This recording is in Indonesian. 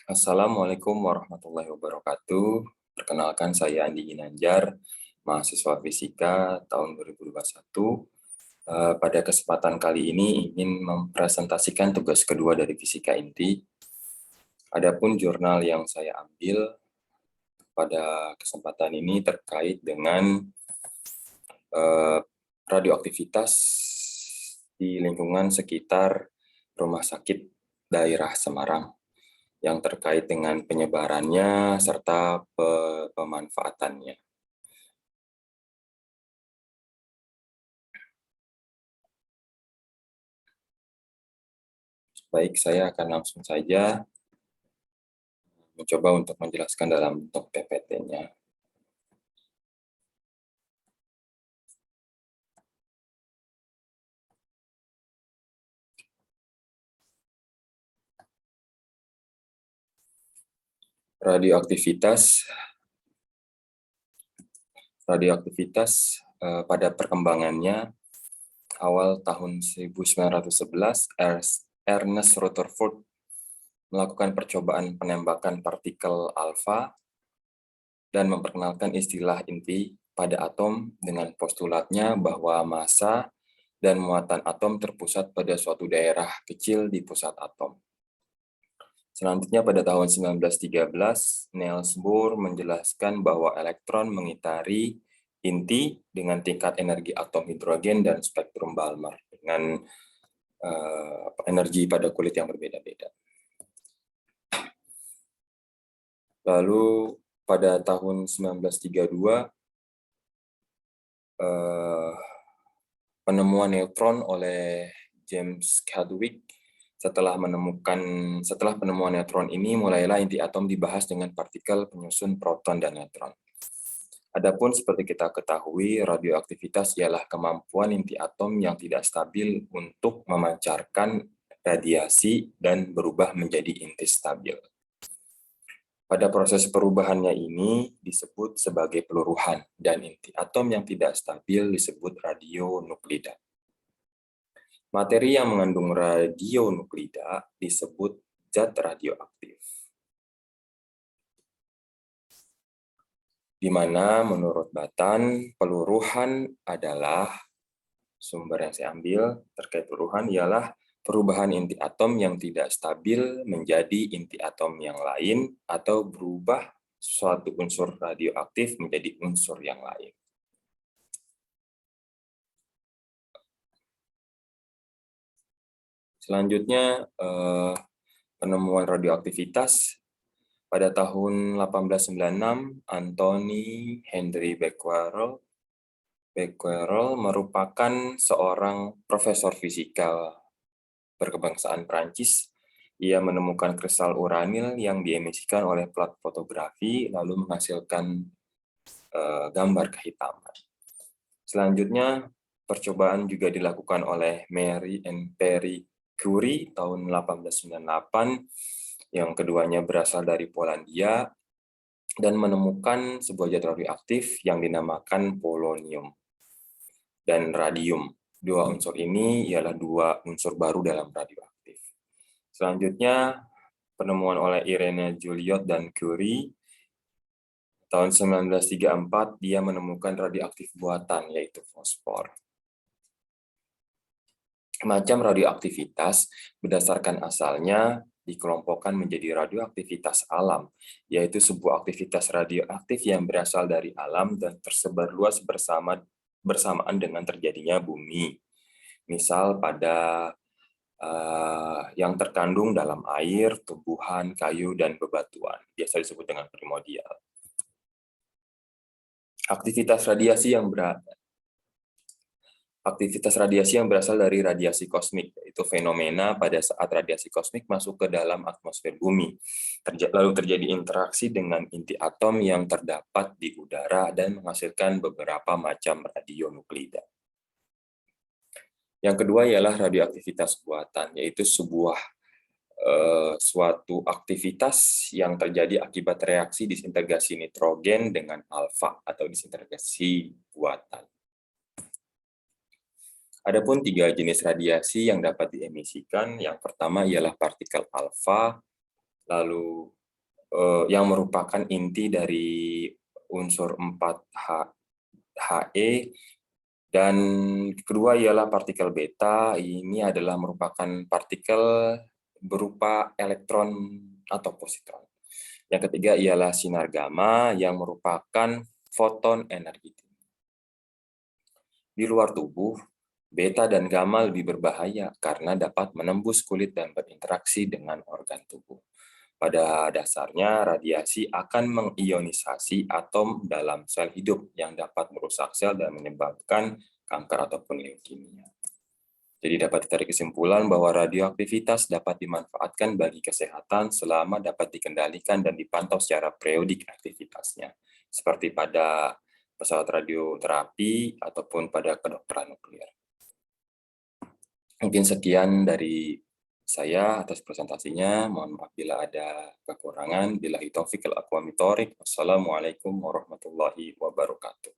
Assalamualaikum warahmatullahi wabarakatuh. Perkenalkan saya Andi Ginanjar, mahasiswa fisika tahun 2021. Pada kesempatan kali ini ingin mempresentasikan tugas kedua dari fisika inti. Adapun jurnal yang saya ambil pada kesempatan ini terkait dengan radioaktivitas di lingkungan sekitar Rumah Sakit Daerah Semarang, yang terkait dengan penyebarannya serta pemanfaatannya. Baik, saya akan langsung saja mencoba untuk menjelaskan dalam bentuk PPT-nya. Radioaktivitas pada perkembangannya awal tahun 1911, Ernest Rutherford melakukan percobaan penembakan partikel alfa dan memperkenalkan istilah inti pada atom dengan postulatnya bahwa massa dan muatan atom terpusat pada suatu daerah kecil di pusat atom. Selanjutnya pada tahun 1913, Niels Bohr menjelaskan bahwa elektron mengitari inti dengan tingkat energi atom hidrogen dan spektrum Balmer dengan energi pada kulit yang berbeda-beda. Lalu pada tahun 1932, penemuan neutron oleh James Chadwick. Setelah penemuan neutron ini, mulailah inti atom dibahas dengan partikel penyusun proton dan neutron. Adapun seperti kita ketahui, radioaktivitas ialah kemampuan inti atom yang tidak stabil untuk memancarkan radiasi dan berubah menjadi inti stabil. Pada proses perubahannya ini disebut sebagai peluruhan, dan inti atom yang tidak stabil disebut radionuklida. Materi yang mengandung radionuklida disebut zat radioaktif, di mana menurut Batan, peluruhan adalah sumber yang saya ambil terkait peluruhan ialah perubahan inti atom yang tidak stabil menjadi inti atom yang lain atau berubah suatu unsur radioaktif menjadi unsur yang lain. Selanjutnya, penemuan radioaktivitas pada tahun 1896, Anthony Henry Becquerel merupakan seorang profesor fisika berkebangsaan Prancis. Ia menemukan kristal uranil yang diemisikan oleh plat fotografi lalu menghasilkan gambar kehitaman. Selanjutnya, percobaan juga dilakukan oleh Marie and Pierre Curie tahun 1898, yang keduanya berasal dari Polandia dan menemukan sebuah zat radioaktif yang dinamakan polonium dan radium. Dua unsur ini ialah dua unsur baru dalam radioaktif. Selanjutnya, penemuan oleh Irene Joliot dan Curie tahun 1934, dia menemukan radioaktif buatan, yaitu fosfor. Macam radioaktivitas berdasarkan asalnya dikelompokkan menjadi radioaktivitas alam, yaitu sebuah aktivitas radioaktif yang berasal dari alam dan tersebar luas bersamaan dengan terjadinya bumi. Misal pada yang terkandung dalam air, tumbuhan, kayu, dan bebatuan, biasa disebut dengan primordial. Aktivitas radiasi yang berasal dari radiasi kosmik, yaitu fenomena pada saat radiasi kosmik masuk ke dalam atmosfer bumi. Lalu terjadi interaksi dengan inti atom yang terdapat di udara dan menghasilkan beberapa macam radionuklida. Yang kedua ialah radioaktivitas buatan, yaitu suatu aktivitas yang terjadi akibat reaksi disintegrasi nitrogen dengan alfa atau disintegrasi buatan. Adapun tiga jenis radiasi yang dapat diemisikan, yang pertama ialah partikel alfa, lalu yang merupakan inti dari unsur 4He, dan kedua ialah partikel beta. Ini adalah merupakan partikel berupa elektron atau positron. Yang ketiga ialah sinar gamma yang merupakan foton energi tinggi. Di luar tubuh, beta dan gamma lebih berbahaya karena dapat menembus kulit dan berinteraksi dengan organ tubuh. Pada dasarnya, radiasi akan mengionisasi atom dalam sel hidup yang dapat merusak sel dan menyebabkan kanker ataupun leukemia. Jadi dapat ditarik kesimpulan bahwa radioaktivitas dapat dimanfaatkan bagi kesehatan selama dapat dikendalikan dan dipantau secara periodik aktivitasnya, seperti pada pesawat radioterapi ataupun pada kedokteran nuklir. Mungkin sekian dari saya atas presentasinya. Mohon maaf bila ada kekurangan. Billahi taufiq wal hidayah. Wassalamualaikum warahmatullahi wabarakatuh.